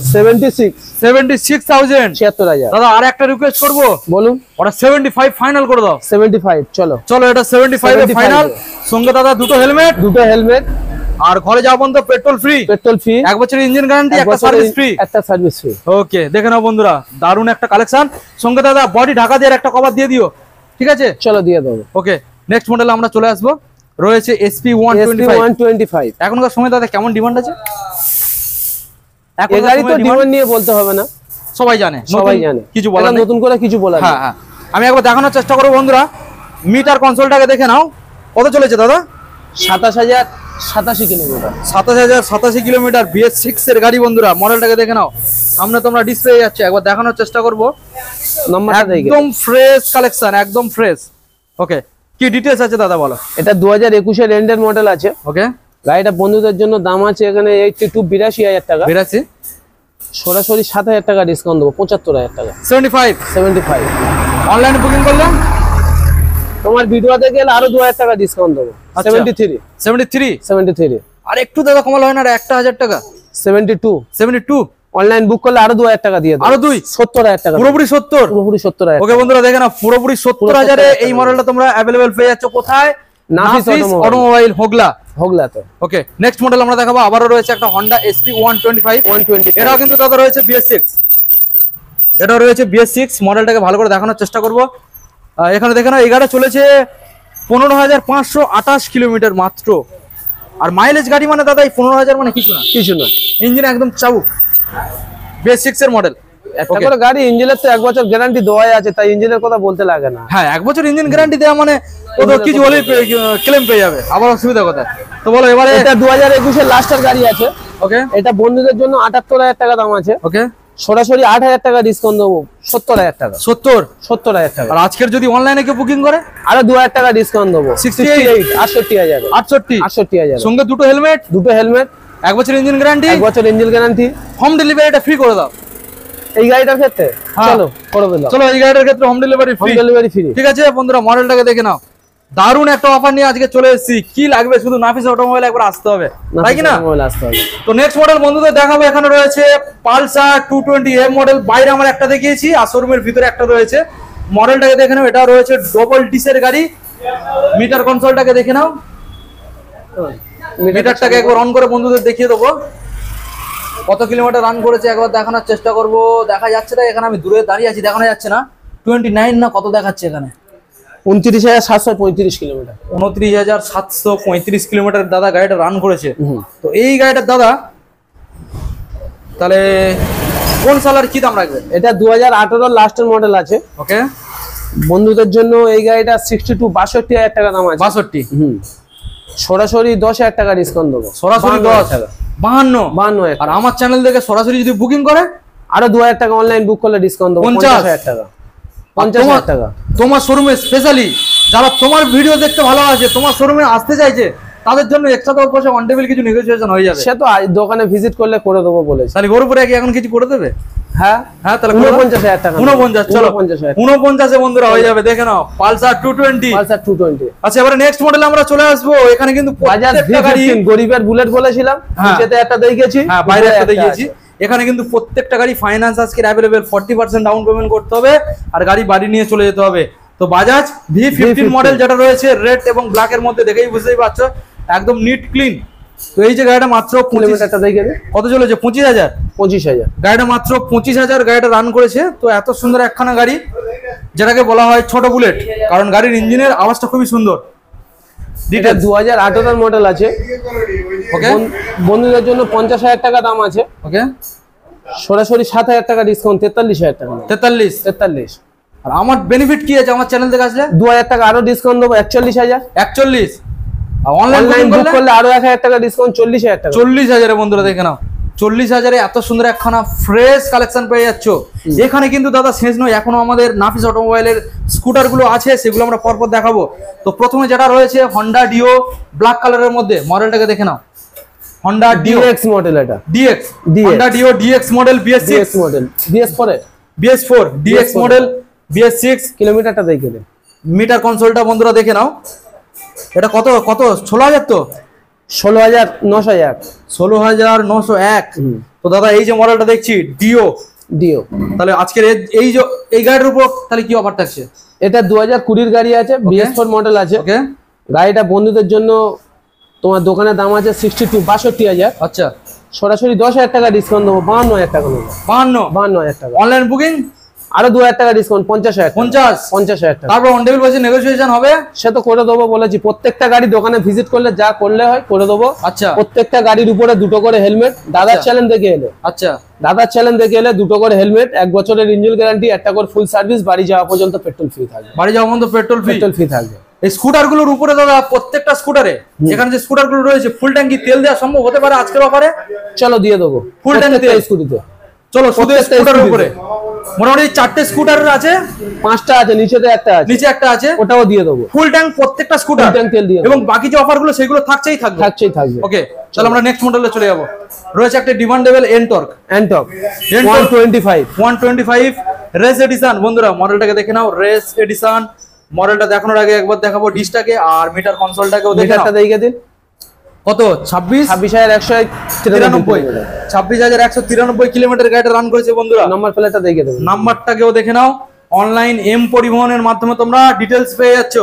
Speaker 2: 76,000।
Speaker 1: 76,000।
Speaker 2: দাদা আর একটা রিকোয়েস্ট করবো,
Speaker 1: বলুন।
Speaker 2: ওটা 75 ফাইনাল করে দাও।
Speaker 1: 75 চলো
Speaker 2: চলো, এটা 75 এ ফাইনাল। সঙ্গে দাদা দুটো হেলমেট, আর ঘরে যাওয়া পর্যন্ত পেট্রোল ফ্রি। 1 বছরের ইঞ্জিন গ্যারান্টি, একটা সার্ভিস ফ্রি। ওকে, দেখে নাও বন্ধুরা, দারুণ একটা কালেকশন। সঙ্গে দাদা বডি ঢাকা দিয়ে একটা কভার দিয়ে দিও, ঠিক আছে?
Speaker 1: চলো দিয়ে দেবো।
Speaker 2: ওকে, নেক্সট মডেলে আমরা চলে আসবো। রয়েছে SP 125। এখনকার সময় দাদা কেমন ডিমান্ড আছে?
Speaker 1: এই গাড়ি তো ডিমান্ড নিয়ে বলতে হবে না,
Speaker 2: সবাই জানে, কিছু বলার
Speaker 1: নতুন করে কিছু বলার।
Speaker 2: হ্যাঁ, আমি একবার দেখানোর চেষ্টা করবো বন্ধুরা। মিটার কনসোলটাকে দেখে নাও, কত চলেছে দাদা?
Speaker 1: 27,087 কিলোমিটার।
Speaker 2: 27,087 কিলোমিটার, BS6 এর গাড়ি বন্ধুরা। মডেলটাকে দেখে নাও, সামনে তোমরা ডিসপ্লে যাচ্ছে, একবার দেখানোর চেষ্টা করবো। একদম ফ্রেশ কালেকশন, একদম ফ্রেশ। ওকে, কি ডিটেইলস আছে দাদা বলো?
Speaker 1: এটা 2021 এর এন্ডের মডেল আছে।
Speaker 2: ওকে,
Speaker 1: গাড়িটা বন্ধুদের জন্য দাম আছে এখানে 82,000 টাকা।
Speaker 2: 82।
Speaker 1: সরাসরি 7,000 টাকা ডিসকাউন্ট দেবো, 75,000 টাকা।
Speaker 2: 75। অনলাইনে বুকিং করলে
Speaker 1: তোমার ভিডিও দেখে গেলে আরো 2,000 টাকা ডিসকাউন্ট দেবো। 73।
Speaker 2: আর একটু দাদা কমাল হয় না? 1,000 টাকা।
Speaker 1: 72। অনলাইন বুক করলে আরো 2,000 টাকা দিয়ে দেবো।
Speaker 2: আরো
Speaker 1: 70,000 টাকা।
Speaker 2: পুরোপুরি 70,000। ওকে বন্ধুরা, দেখে নাও, পুরোপুরি 70,000 এ এই মডেলটা তোমরা अवेलेबल পেয়ে যাচ্ছ। কোথায়? নাফিস অটোমোবাইল, হোগলাতে। ওকে, নেক্সট মডেল আমরা দেখাবো। আবারও রয়েছে একটা Honda SP 125। এটাও কিন্তু দাদা রয়েছে BS6। এটাও রয়েছে BS6। মডেলটাকে ভালো করে দেখানোর চেষ্টা করব। এখানে দেখে নাও, এই গাড়ি চলেছে 15,528 কিলোমিটার মাত্র। আর মাইলেজ গাড়ি মানে দাদা এই 15,000 মানে কিছু না। ইঞ্জিন একদম চাবুক, BS6 এর মডেল।
Speaker 1: একটা করে গাড়ি, ইঞ্জিনের তো 1 বছর গ্যারান্টি দেওয়াই আছে, তাই ইঞ্জিনের কথা বলতে লাগে না।
Speaker 2: হ্যাঁ, 1 বছর ইঞ্জিন গ্যারান্টি দেওয়া মানে ও তো কিছু হলেই ক্লেম পেয়ে যাবে, আবার অসুবিধা কথা। তো বলো এবারে। এটা
Speaker 1: 2021 এর লাস্টের গাড়ি আছে।
Speaker 2: ওকে,
Speaker 1: এটা বন্ধুদের জন্য 78,000 টাকা দাম আছে।
Speaker 2: ওকে,
Speaker 1: সরাসরি 8,000 টাকা ডিসকাউন্ট দেবো, 70,000 টাকা।
Speaker 2: 70,000 টাকা। আর আজকের যদি অনলাইনে কেউ বুকিং করে আরো
Speaker 1: 2,000 টাকা ডিসকাউন্ট দেবো, 68,000।
Speaker 2: সঙ্গে দুটো হেলমেট। 1 বছর ইঞ্জিন গ্যারান্টি। হোম ডেলিভারিটা ফ্রি করে দাও
Speaker 1: এই গাড়িটার ক্ষেত্রে। চলো
Speaker 2: এই গাড়িটার ক্ষেত্রে হোম ডেলিভারি ফ্রি। ঠিক আছে বন্ধুরা, মডেলটাকে দেখে নাও। দারুণ একটা অফার নিয়ে আজকে চলে এসেছি। কি লাগবে? শুধু নাফিস অটোমোবাইল একবার আসতে হবে, তাই কি না? তো নেক্সট মডেল বন্ধুদের দেখাবো। এখানে রয়েছে পালসার 220M মডেল। বাইরে আমরা একটা দেখিয়েছি, আর শোরুমের ভিতরে একটা রয়েছে। মডেলটাকে দেখে নাও, এটা রয়েছে ডবল ডিসের গাড়ি। মিটার কনসোলটাকে দেখে নাও, মিটারটাকে একবার অন করে বন্ধুদের দেখিয়ে দেবো কত কিলোমিটার রান করেছে। একবার দেখানোর চেষ্টা করব। দেখা যাচ্ছে না, এখানে আমি দূরে দাঁড়িয়ে আছি, দেখানো যাচ্ছে না। 29 না কত দেখাচ্ছে এখানে?
Speaker 1: 29,735 কিলোমিটার।
Speaker 2: 29,735 কিলোমিটার দাদা গাড়িটা রান করেছে। তো এই গাড়িটার দাদা তাহলে কোন সালের কি দাম রাখবে?
Speaker 1: এটা 2018 লাস্টের মডেল আছে।
Speaker 2: ওকে,
Speaker 1: বন্ধুদের জন্য এই গাড়িটা 62,000 টাকা দাম আছে।
Speaker 2: 62।
Speaker 1: সরাসরি 10,000 টাকা ডিসকাউন্ট দেবো।
Speaker 2: সরাসরি 10 টাকা। 52। আর আমার চ্যানেল থেকে সরাসরি যদি বুকিং করে
Speaker 1: আরো 2,000 টাকা অনলাইন বুক করলে ডিসকাউন্ট দেবো, 50,000 টাকা। 50,000 টাকা।
Speaker 2: তোমার শোরুমে স্পেশালি যারা তোমার ভিডিও দেখতে ভালোবাসে, তোমার শোরুমে আসতে চাইছে, তাদের জন্য এক্সট্রা তো পয়সা অন টেবিল কিছু নেগোসিয়েশন হয়ে যাবে।
Speaker 1: সে তো দোকানে ভিজিট করলে করে দেবো বলেছে।
Speaker 2: তাহলে ওর উপরে কি এখন কিছু করে দেবে?
Speaker 1: হ্যাঁ,
Speaker 2: তাহলে
Speaker 1: 49,000 টাকা।
Speaker 2: 49। চলো 49 এ বন্ধুরা হয়ে যাবে। দেখে নাও, পালসার 220। আচ্ছা, এবারে নেক্সট মডেলে আমরা চলে আসবো। এখানে কিন্তু
Speaker 1: বাজাজ V15 গরিবের বুলেট বলেছিলাম, নিচেতে একটা দেখিয়েছি,
Speaker 2: হ্যাঁ বাইরে একটা দেখিয়েছি। এখানে কিন্তু প্রত্যেকটা গাড়ি ফাইন্যান্স আজকে अवेलेबल। 40% ডাউন পেমেন্ট করতে হবে, আর গাড়ি বাড়ি নিয়ে চলে যেতে হবে। তো বাজাজ V15 মডেল যেটা রয়েছে রেড এবং ব্ল্যাক এর মধ্যে, দেখেই বুঝতেই পারছো একদম নিট ক্লিন। তো এই যে গাড়িটা মাত্র
Speaker 1: কিলোমিটারটা দেখে
Speaker 2: কত চলেছে? 25,000। গাড়িটা মাত্র 25,000 গাড়িটা রান করেছে। তো এত সুন্দর একখানা গাড়ি, যেটাকে বলা হয় ছোট বুলেট, কারণ গাড়ির ইঞ্জিনের আওয়াজটা খুবই সুন্দর।
Speaker 1: এটা 2018 মডেল আছে।
Speaker 2: ওকে,
Speaker 1: বন্ধুদের জন্য 50,000 টাকা দাম আছে।
Speaker 2: ওকে,
Speaker 1: সরাসরি 7,000 টাকা ডিসকাউন্ট, 43,000 টাকা। 43।
Speaker 2: আর আমার বেনিফিট কি আছে? আমার চ্যানেল থেকে আসলে
Speaker 1: 2,000 টাকা আরো ডিসকাউন্ট দেবো, 41,000।
Speaker 2: 41।
Speaker 1: অনলাইন বুক করলে আরো 1,000 টাকা ডিসকাউন্ট, 40,000 টাকা।
Speaker 2: 40,000 বন্ধুরা দেখে নাও। 40,000 এত সুন্দর একখানা ফ্রেশ কালেকশন পেয়ে যাচ্ছ। এখানে কিন্তু দাদা শেষ নয়, এখনো আমাদের নাফিস অটোমোবাইলের স্কুটার গুলো আছে, সেগুলো আমরা পরপর দেখাবো। তো প্রথমে যেটা রয়েছে হন্ডা ডিও ব্ল্যাক কালারের মধ্যে, মডেলটাকে দেখে নাও। Honda Dio
Speaker 1: DX মডেল, এটা
Speaker 2: DX Honda Dio DX model BS6
Speaker 1: model, BS4
Speaker 2: BS4 DX model BS6
Speaker 1: কিলোমিটারটা দেখে দিন।
Speaker 2: মিটার কনসোলটা বন্ধুরা দেখে নাও। এটা কত 16,000 তো
Speaker 1: 16,901
Speaker 2: 16,901। তো দাদা এই যে মডেলটা দেখছি ডিও, তাহলে আজকের এই গাড়ির উপর তাহলে কি অফার থাকছে?
Speaker 1: এটা 2020 গাড়ি আছে, BS4 মডেল আছে।
Speaker 2: ওকে,
Speaker 1: গাড়িটা বন্ধুদের জন্য তোমার দোকানের দাম আছে 62,000।
Speaker 2: আচ্ছা,
Speaker 1: সরাসরি 10,000 টাকা ডিসকাউন্ট দেবো, 52,000 টাকা নেবো। 52,000 টাকা।
Speaker 2: অনলাইন বুকিং
Speaker 1: আরো 2,000 টাকা ডিসকাউন্ট, 50,000 টাকা।
Speaker 2: তারপর অন টেবিল বসে নেগোসিয়েশন হবে,
Speaker 1: সে তো করে দেবো বলেছি। প্রত্যেকটা গাড়ি দোকানে ভিজিট করলে যা করলে হয় করে দেবো।
Speaker 2: আচ্ছা,
Speaker 1: প্রত্যেকটা গাড়ির উপরে 2টো করে হেলমেট, দাদার চ্যালেঞ্জ দেখে এলে।
Speaker 2: আচ্ছা,
Speaker 1: দাদার চ্যালেঞ্জ দেখে এলে 2টো করে হেলমেট, 1 বছরের ইঞ্জিন গ্যারান্টি, একটা করে ফুল সার্ভিস, বাড়ি যাওয়া পর্যন্ত পেট্রোল ফ্রি থাকবে।
Speaker 2: বাড়ি যাওয়া পর্যন্ত পেট্রোল ফ্রি থাকবে।
Speaker 1: এই
Speaker 2: স্কুটার গুলোর উপরে দাদা প্রত্যেকটা স্কুটারে এখানে যে স্কুটার গুলো রয়েছে ফুল ট্যাঙ্কি তেল দেওয়া সম্ভব হতে পারে আজকের অফারে?
Speaker 1: চলো দিয়ে দেবো
Speaker 2: ফুল ট্যাঙ্কি তেল
Speaker 1: স্কুটিতে।
Speaker 2: চলো শুধু স্কুটারের উপরে মোটামুটি 4টে স্কুটার আছে,
Speaker 1: 5টা আছে, নিচেতে একটা আছে,
Speaker 2: নিচে একটা আছে,
Speaker 1: ওটাও দিয়ে দেবো।
Speaker 2: ফুল ট্যাঙ্ক প্রত্যেকটা স্কুটার
Speaker 1: ট্যাঙ্ক তেল দিয়ে,
Speaker 2: এবং বাকি যে অফার গুলো সেগুলো থাকছেই থাকবে। ওকে, চলো আমরা নেক্সট মডেলে চলে যাব। রয়েছে একটা ডিমান্ডেবল এনটর্ক 125 রেস এডিশন। বন্ধুরা মডেলটাকে দেখে নাও, রেস এডিশন মডেলটা দেখানোর আগে একবার দেখাবো ডিসটাকে আর মিটার কনসোলটাকেও দেখে নাও।
Speaker 1: দেখে দিন
Speaker 2: কত 26,193 কিলোমিটার গাড়িটা রান করেছে বন্ধুরা।
Speaker 1: নাম্বার প্লেটটা দেখে দেবো,
Speaker 2: নাম্বারটাকেও দেখে নাও। অনলাইন এম পরিবহনের মাধ্যমে তোমরা ডিটেইলস পেয়ে যাচ্ছ।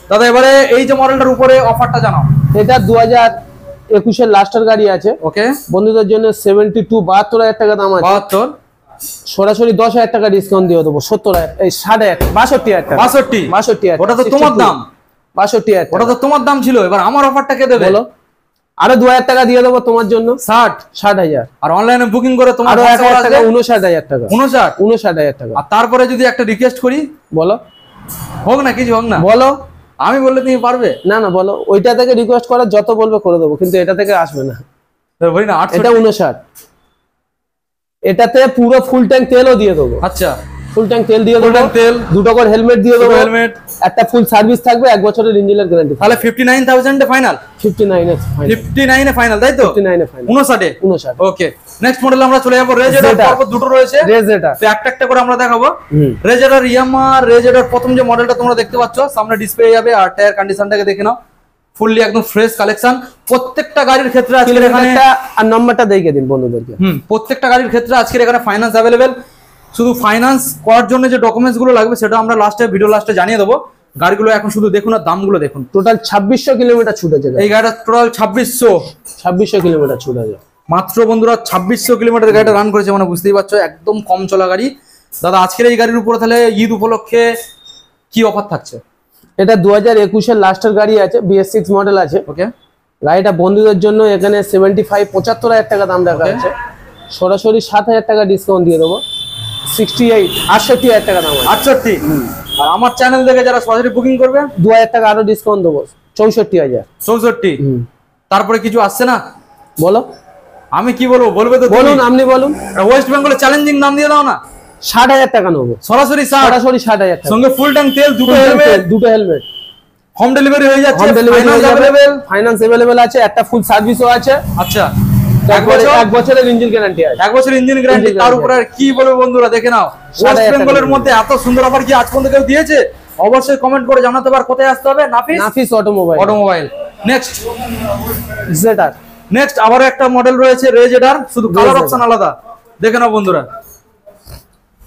Speaker 2: দাদা এবারে এই যে মডেলটার উপরে অফারটা জানাও।
Speaker 1: এটা 2021 এর লাস্টের গাড়ি আছে।
Speaker 2: ওকে,
Speaker 1: বন্ধুদের জন্য 72,000 টাকা দাম আছে।
Speaker 2: 72
Speaker 1: সরাসরি 10,000 টাকা ডিসকাউন্ট দিয়ে দেবো। 70,000 এই 62,000 টাকা। 62,000
Speaker 2: ওটা তো তোমার দাম।
Speaker 1: 62,000
Speaker 2: ওটা তো তোমার দাম ছিল, এবার আমার অফারটা কে দেবে বলো?
Speaker 1: আরো 2,000 টাকা দিয়ে দেবো তোমার জন্য, 60,000। আর
Speaker 2: অনলাইনে বুকিং করে তোমার
Speaker 1: আরো 1,000 টাকা, 59,000 টাকা।
Speaker 2: 59,000 টাকা। আর তারপরে যদি একটা রিকোয়েস্ট করি, বলো, হোক না কিছু হোক না, বলো। আমি বললে তুমি পারবে? না বলো, ওইটা থেকে রিকোয়েস্ট করা যত বলবে করে দেবো, কিন্তু এটা থেকে আসবে না। বলি না, এটা 59। এটাতে পুরো ফুল ট্যাঙ্ক তেলও দিয়ে দেবো। আচ্ছা, ফুল ট্যাঙ্ক তেল দিয়ে দেবো, তেল 2টো করে হেলমেট দিয়ে দেবো, হেলমেট একটা ফুল সার্ভিস থাকবে, 1 বছরের ইঞ্জিনের গ্যারান্টি। তাহলে 59,000 এ ফাইনাল, 59 এ ফাইনাল, তাই তো? 59 এ ফাইনাল, 59। ওকে, নেক্সট মডেল আমরা চলে যাব। রেজেডার তারপর দুটো রয়েছে, রেজেডার তো একটা একটা করে আমরা দেখাবো। রেজেডার ইয়ামা রেজেডার প্রথম যে মডেলটা তোমরা দেখতে পাচ্ছ সামনে ডিসপ্লে যাবে, আর টায়ার কন্ডিশনটাকে দেখে নাও, ফুললি একদম ফ্রেশ কালেকশন। প্রত্যেকটা গাড়ির ক্ষেত্রে আজকে এখানে আর নাম্বারটা দেখিয়ে দিন বন্ধুদেরকে। প্রত্যেকটা গাড়ির ক্ষেত্রে আজকে এখানে ফাইন্যান্স अवेलेबल। শুধু ফাইন্যান্স করার জন্য যে ডকুমেন্টস গুলো লাগবে সেটা আমরা ভিডিও লাস্টে জানিয়ে দেবো। গাড়িগুলো এখন শুধু দেখুন আর দামগুলো দেখুন। টোটাল 2600 কিলোমিটার ছুটেছে এই গাড়িটা, টোটাল 2600 কিলোমিটার ছুটেছে মাত্র বন্ধুরা। 2600 কিলোমিটার গাড়িটা রান করেছে, মানে বুঝতেই পারছো একদম কম চলা গাড়ি। দাদা আজকের এই গাড়ির উপরে তাহলে ঈদ উপলক্ষে কি অফার থাকছে? এটা 2021 এর লাস্টের গাড়ি আছে, BS6 মডেল আছে। ওকে, গাড়িটা বন্ধুদের জন্য এখানে 75,000 টাকা দাম রাখা আছে। সরাসরি 7,000 টাকা ডিসকাউন্ট দিয়ে দেবো, 68,000 টাকা দাম। 68। আর আমার চ্যানেল থেকে যারা সরাসরি বুকিং করবে 2,000 টাকা আরো ডিসকাউন্ট দেবো, 64,000। 64। তারপরে কিছু আসছে না? বলো, আমি কি বলবো? বলবে তো, বলুন, আপনি বলুন। ওয়েস্ট বেঙ্গলের চ্যালেঞ্জিং নাম দিয়ে দাও না। 60,000 টাকা নেবো, সরাসরি 60,000 টাকা, সঙ্গে ফুল ট্যাঙ্ক তেল, 2টো হেলমেট। হোম ডেলিভারি হয়ে যাচ্ছে, ফাইন্যান্স अवेलेबल আছে, একটা ফুল সার্ভিসও আছে। আচ্ছা, 1 বছরের ইঞ্জিন গ্যারান্টি আছে, 1 বছরের ইঞ্জিন গ্যারান্টি। তার উপর আর কি বলবো বন্ধুরা, দেখে নাও। ওয়েস্ট বেঙ্গলের মধ্যে এত সুন্দর অফার কি আজ পর্যন্ত কেউ দিয়েছে? অবশ্যই কমেন্ট করে জানাতে পার। কোথায় আসতে হবে? নাফিস অটোমোবাইল। নেক্সট জেডার। নেক্সট আবার একটা মডেল রয়েছে রেজেডার, শুধু কালার অপশন আলাদা। দেখে নাও বন্ধুরা,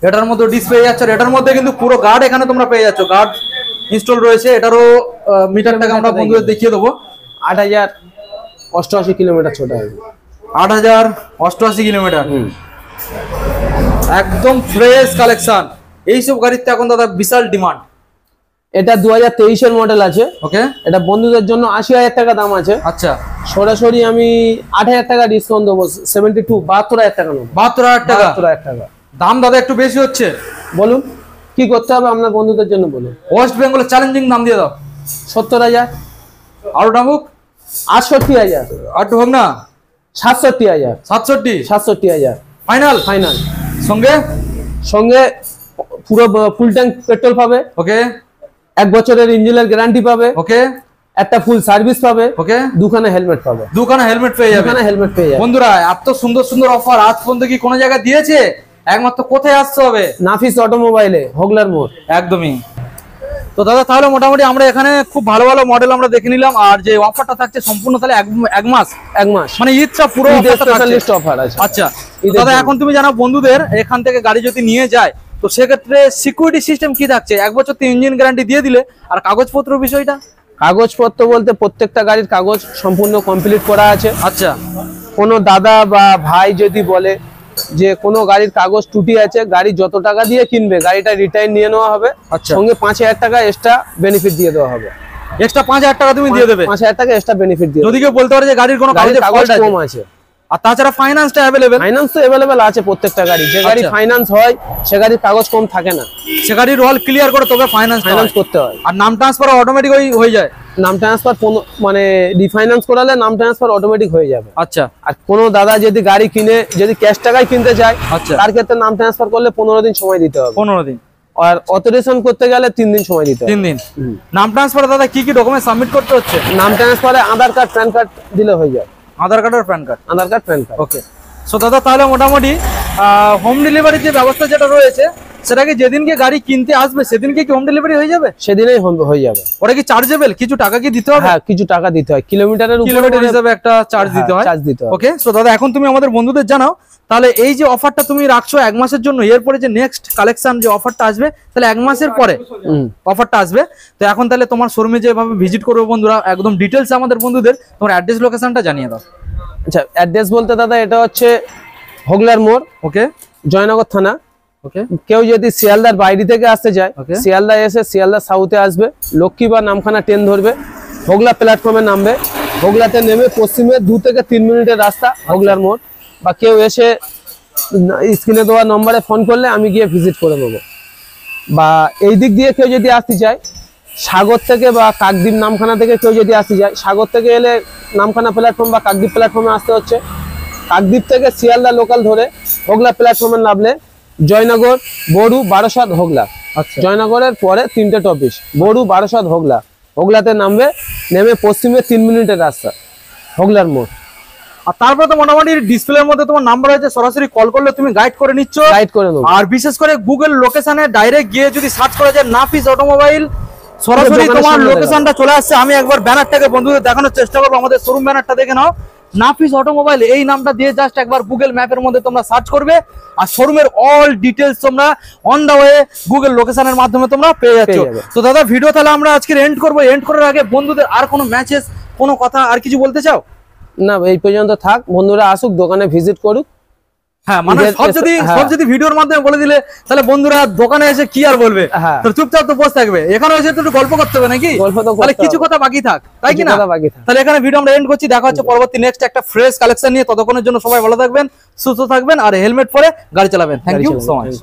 Speaker 2: এটার মধ্যে ডিসপ্লে যাচ্ছে, এটার মধ্যে কিন্তু পুরো গার্ড এখানে তোমরা পেয়ে যাচ্ছ, গার্ড ইনস্টল রয়েছে। এটারও মিটারটাকে আমরা বন্ধুদের দেখিয়ে দেবো। 8,088 কিলোমিটার ছোট হবে, 8,088 কিলোমিটার, একদম ফ্রেশ কালেকশন। এইসব গাড়িতে এখন দাদা বিশাল ডিমান্ড। এটা 2023 এর মডেল আছে। ওকে, এটা বন্ধুদের জন্য 80,000 টাকা দাম আছে। আচ্ছা, সরাসরি আমি 8,000 টাকা ডিসকাউন্ট দেবো, 72,000 টাকা নেবো। 72,000 টাকা দাম দাদা, একটু বেশি হচ্ছে। বলুন কি করতে হবে আপনার বন্ধুদের জন্য, বলুন। ওয়েস্ট বেঙ্গলের চ্যালেঞ্জিং দাম দিয়ে দাও, 70,000। আরো ডাবুক 68,000। আর হোক না 67,000। 67,000 ফাইনাল। সঙ্গে পুরো ফুল ট্যাঙ্ক পেট্রোল পাবে। ওকে, 1 বছরের ইঞ্জিনের গ্যারান্টি পাবে। ওকে,
Speaker 1: একটা ফুল সার্ভিস পাবে,
Speaker 2: ওকে,
Speaker 1: দুখানা হেলমেট পাবে,
Speaker 2: দুখানা হেলমেট পেয়ে যাবে,
Speaker 1: দুখানা হেলমেট পেয়ে যাবে।
Speaker 2: বন্ধুরা এত সুন্দর সুন্দর অফার আজ পর্যন্ত কি কোনো জায়গায় দিয়েছে? একমাত্র কোথায় আসতে হবে?
Speaker 1: নাফিস অটোমোবাইলে, হোগলার মোড়।
Speaker 2: একদমই। তো দাদা তাহলে মোটামুটি আমরা এখানে খুব ভালো ভালো মডেল আমরা দেখে নিলাম। আর যে অফারটা থাকছে সম্পূর্ণ তাহলে এক মাস
Speaker 1: মানে
Speaker 2: ঈদটা পুরো
Speaker 1: স্পেশালিস্ট অফার আছে।
Speaker 2: আচ্ছা দাদা এখন তুমি জানো বন্ধুদের এখান থেকে গাড়ি যদি নিয়ে যায় তো সেক্ষেত্রে সিকিউরিটি সিস্টেম কি থাকছে? 1 বছর তো ইঞ্জিন গ্যারান্টি দিয়ে দিলে, আর কাগজপত্র বিষয়টা?
Speaker 1: কাগজপত্র বলতে প্রত্যেকটা গাড়ির কাগজ সম্পূর্ণ কমপ্লিট করা আছে।
Speaker 2: আচ্ছা,
Speaker 1: কোনো দাদা বা ভাই যদি বলে যে কোনো গাড়ির কাগজ ত্রুটি আছে, গাড়ি যত টাকা দিয়ে কিনবে গাড়িটা রিটার্ন নিয়ে নেওয়া হবে, সঙ্গে 5000 টাকা এক্সট্রা বেনিফিট দিয়ে দেওয়া হবে।
Speaker 2: এক্সট্রা 5000 টাকা তুমি দিয়ে দেবে?
Speaker 1: 5000 টাকা এক্সট্রা বেনিফিট দিয়ে
Speaker 2: যদি কেউ বলতে পারে যে গাড়ির কোনো
Speaker 1: কাগজ কম আছে।
Speaker 2: আর তাছাড়া ফাইন্যান্সটা অ্যাভেলেবেল?
Speaker 1: ফাইন্যান্স তো অ্যাভেলেবেল আছে প্রত্যেকটা গাড়ি। যে গাড়ি ফাইন্যান্স হয় সে গাড়ির কাগজ কম থাকে না,
Speaker 2: সে গাড়ির অল ক্লিয়ার করে তবে ফাইন্যান্স
Speaker 1: করতে হয়।
Speaker 2: আর নাম ট্রান্সফার অটোমেটিক হয়ে যায়?
Speaker 1: নাম ট্রান্সফার মানে রিফাইন্যান্স করালে নাম ট্রান্সফার অটোমেটিক হয়ে যাবে।
Speaker 2: আচ্ছা,
Speaker 1: আর কোনো দাদা যদি গাড়ি কিনে যদি ক্যাশ টাকায় কিনতে চায়,
Speaker 2: আচ্ছা,
Speaker 1: তার ক্ষেত্রে নাম ট্রান্সফার করলে 15 দিন সময় দিতে হবে।
Speaker 2: 15 দিন।
Speaker 1: আর অথরাইজেশন করতে গেলে 3 দিন সময় দিতে হবে।
Speaker 2: 3 দিন। নাম ট্রান্সফার দাদা কি কি ডকুমেন্ট সাবমিট করতে হচ্ছে?
Speaker 1: নাম ট্রান্সফারে আধার কার্ড, প্যান কার্ড দিলে হয়ে যায়।
Speaker 2: আধার কার্ড আর প্যান কার্ড?
Speaker 1: আধার কার্ড, প্যান কার্ড।
Speaker 2: ওকে। সো দাদা তাহলে মোটামুটি হোম ডেলিভারির যে ব্যবস্থা যেটা রয়েছে সেটাকে যেদিনকে গাড়ি কিনতে আসবে সেদিনকে কি হোম ডেলিভারি হয়ে যাবে?
Speaker 1: সেদিনই হয়ে যাবে।
Speaker 2: ওটা কি চার্জেবল? কিছু টাকা কি দিতে হবে?
Speaker 1: হ্যাঁ, কিছু টাকা দিতে হয়, কিলোমিটারের উপরে
Speaker 2: হিসাবে একটা চার্জ দিতে হয়। ওকে। সো দাদা এখন তুমি আমাদের বন্ধুদের জানাও তাহলে এই যে অফারটা তুমি রাখছো 1 মাসের জন্য, এরপরে যে নেক্সট কালেকশন যে অফারটা আসবে তাহলে 1 মাসের পরে অফারটা আসবে। তো এখন তাহলে তোমার শোরুমে যেভাবে ভিজিট করবে বন্ধুরা একদম ডিটেলস আমাদের বন্ধুদের তোমার অ্যাড্রেস লোকেশনটা জানিয়ে দাও।
Speaker 1: আচ্ছা, অ্যাড্রেস বলতে দাদা এটা হচ্ছে হোগলার মোড়,
Speaker 2: ওকে,
Speaker 1: জয়নগর থানা।
Speaker 2: ওকে।
Speaker 1: কেউ যদি শিয়ালদার বাইরে থেকে আসতে চায়, শিয়ালদা এসে শিয়ালদা সাউথে আসবে, লক্ষ্মী বা নামখানা ট্রেন ধরবে, হোগলা প্ল্যাটফর্মে নামবে, হোগলাতে নেমে পশ্চিমে 2 থেকে 3 মিনিটের রাস্তা হোগলার মোড়। বা কেউ এসে স্ক্রিনে দেওয়া নম্বরে ফোন করলে আমি গিয়ে ভিজিট করে নেবো। বা এই দিক দিয়ে কেউ যদি আসতে চায় সাগর থেকে বা কাকদ্বীপ নামখানা থেকে কেউ যদি আসতে যায়, সাগর থেকে এলে নামখানা প্ল্যাটফর্ম বা কাকদ্বীপ প্ল্যাটফর্মে আসতে হচ্ছে। কাকদ্বীপ থেকে শিয়ালদা লোকাল ধরে হোগলা প্ল্যাটফর্মে নামলে জয়নগর, বড়ু, বারাসাত, হোগলা।
Speaker 2: আচ্ছা,
Speaker 1: জয়নগরের পরে 3টে স্টপেজ, বড়ু, বারাসাত, হোগলা। হোগলাতে নামবে, নেমে পশ্চিমে 3 মিনিটের রাস্তা হোগলার মোড়।
Speaker 2: আর তারপরে তো মোটামুটি ডিসপ্লের মধ্যে তোমার নাম্বার আছে, সরাসরি কল করলে তুমি গাইড করে নিচ্ছ।
Speaker 1: গাইড করে নেবো।
Speaker 2: আর বিশেষ করে গুগল লোকেশনে ডাইরেক্ট গিয়ে যদি সার্চ করা যায় নাফিস অটোমোবাইল, সরাসরি তোমার লোকেশনটা চলে আসছে। আমি একবার ব্যানারটাকে বন্ধুদের দেখানোর চেষ্টা করবো, আমাদের শোরুম ব্যানারটা দেখে নাও। নাফিস অটোমোবাইল এই নামটা দিয়ে জাস্ট একবার গুগল ম্যাপের মধ্যে তোমরা সার্চ করবে আর শোরুমের অল ডিটেলস তোমরা অন দা ওয়ে গুগল লোকেশনের মাধ্যমে তোমরা পেয়ে যাচ্ছ। তো দাদা ভিডিও তাহলে আমরা আজকে এন্ড করবো। এন্ড করার আগে বন্ধুদের আর কোনো মেসেজ, কোনো কথা আর কিছু বলতে চাও?
Speaker 1: না, এই পর্যন্ত থাক। বন্ধুরা আসুক, দোকানে ভিজিট করুক।
Speaker 2: হ্যাঁ, মানে সব যদি ভিডিওর মাধ্যমে বলে দিলে তাহলে বন্ধুরা দোকানে এসে কি আর বলবে, তো চুপচাপ তো বসে থাকবে। এখানে এসে একটু গল্প করতে হবে নাকি? তাহলে কিছু কথা বাকি থাক, তাই কি না? তাহলে এখানে ভিডিও আমরা এন্ড করছি। দেখা হচ্ছে পরবর্তী নেক্সট একটা ফ্রেশ কালেকশন নিয়ে। ততক্ষণের জন্য সবাই ভালো থাকবেন, সুস্থ থাকবেন আর হেলমেট পরে গাড়ি চালাবেন। Thank you so much.